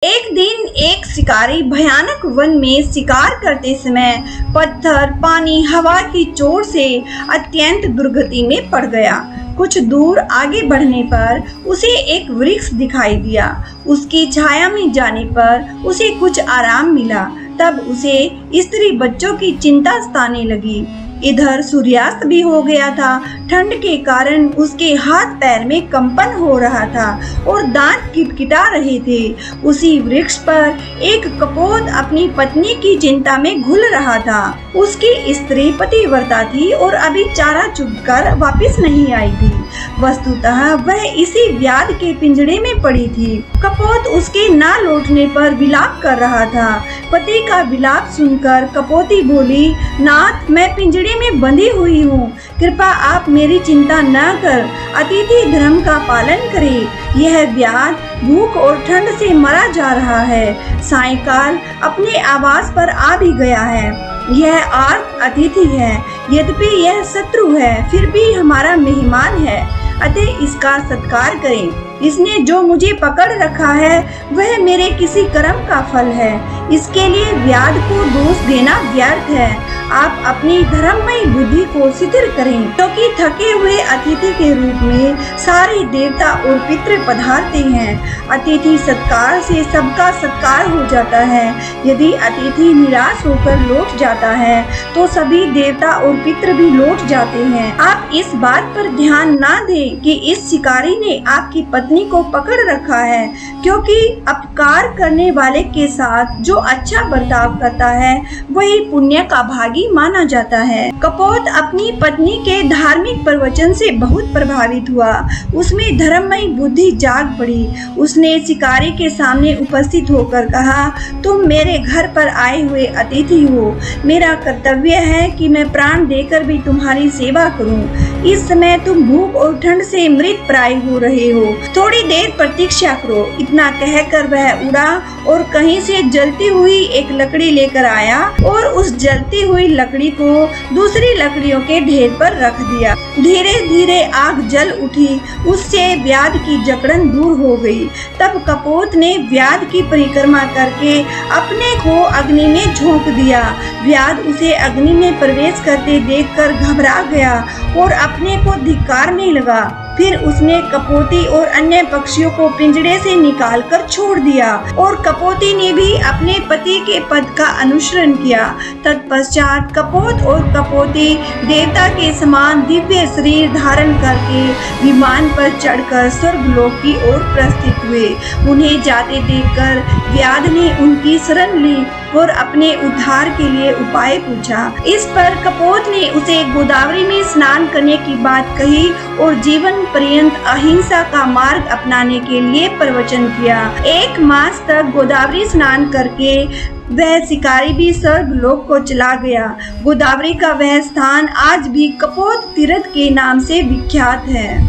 एक दिन एक शिकारी भयानक वन में शिकार करते समय पत्थर, पानी, हवा की चोट से अत्यंत दुर्गति में पड़ गया। कुछ दूर आगे बढ़ने पर उसे एक वृक्ष दिखाई दिया। उसकी छाया में जाने पर उसे कुछ आराम मिला। तब उसे स्त्री बच्चों की चिंता सताने लगी। इधर सूर्यास्त भी हो गया था। ठंड के कारण उसके हाथ पैर में कंपन हो रहा था और दांत किटकिटा रहे थे। उसी वृक्ष पर एक कपोत अपनी पत्नी की चिंता में घुल रहा था। उसकी स्त्री पतिव्रता थी और अभी चारा चुगकर वापस नहीं आई थी। वस्तुतः वह इसी व्याध के पिंजड़े में पड़ी थी। कपोत उसके ना लौटने पर विलाप कर रहा था। पति का विलाप सुनकर कपोती बोली, नाथ, मैं पिंजड़े में बंधी हुई हूँ, कृपा आप मेरी चिंता न कर अतिथि धर्म का पालन करें। यह व्याध भूख और ठंड से मरा जा रहा है। सायंकाल अपने आवास पर आ भी गया है। यह आर्त अतिथि है, यद्यपि यह शत्रु है, फिर भी हमारा मेहमान है, अतः इसका सत्कार करें। इसने जो मुझे पकड़ रखा है वह मेरे किसी कर्म का फल है। इसके लिए व्याध को दोष देना व्यर्थ है। आप अपनी धर्ममयी बुद्धि को शिथिल करें, क्योंकि थके हुए अतिथि के रूप में सारे देवता और पितृ पधारते हैं। अतिथि सत्कार से सबका सत्कार हो जाता है। यदि अतिथि निराश होकर लौट जाता है तो सभी देवता और पितृ भी लौट जाते हैं। आप इस बात पर ध्यान ना दें कि इस शिकारी ने आपकी पत्नी को पकड़ रखा है, क्योंकि अपकार करने वाले के साथ जो अच्छा बर्ताव करता है वही पुण्य का भागी माना जाता है। कपोत अपनी पत्नी के धार्मिक प्रवचन से बहुत प्रभावित हुआ। उसमें धर्ममयी बुद्धि जाग पड़ी। उसने शिकारी के सामने उपस्थित होकर कहा, तुम मेरे घर पर आए हुए अतिथि हो। मेरा कर्तव्य है कि मैं प्राण देकर भी तुम्हारी सेवा करूं। इस समय तुम भूख और ठंड से मृत प्राय हो रहे हो। थोड़ी देर प्रतीक्षा करो। इतना कहकर वह उड़ा और कहीं से जलती हुई एक लकड़ी लेकर आया और उस जलती हुई लकड़ी को दूसरी लकड़ियों के ढेर पर रख दिया। धीरे धीरे आग जल उठी। उससे व्याध की जकड़न दूर हो गई। तब कपोत ने व्याध की परिक्रमा करके अपने को अग्नि में झोंक दिया। व्याध उसे अग्नि में प्रवेश करते देखकर घबरा गया और अपने को धिक्कारने लगा। फिर उसने कपोती और अन्य पक्षियों को पिंजड़े से निकालकर छोड़ दिया और कपोती ने भी अपने पति के पद का अनुसरण किया। तत्पश्चात कपोत और कपोती देवता के समान दिव्य शरीर धारण करके विमान पर चढ़कर स्वर्गलोक की ओर प्रस्थित हुए। उन्हें जाते देखकर व्याध ने उनकी शरण ली और अपने उद्धार के लिए उपाय पूछा। इस पर कपोत ने उसे गोदावरी में स्नान करने की बात कही और जीवन पर्यंत अहिंसा का मार्ग अपनाने के लिए प्रवचन किया। 1 मास तक गोदावरी स्नान करके वह शिकारी भी स्वर्गलोक को चला गया। गोदावरी का वह स्थान आज भी कपोत तीर्थ के नाम से विख्यात है।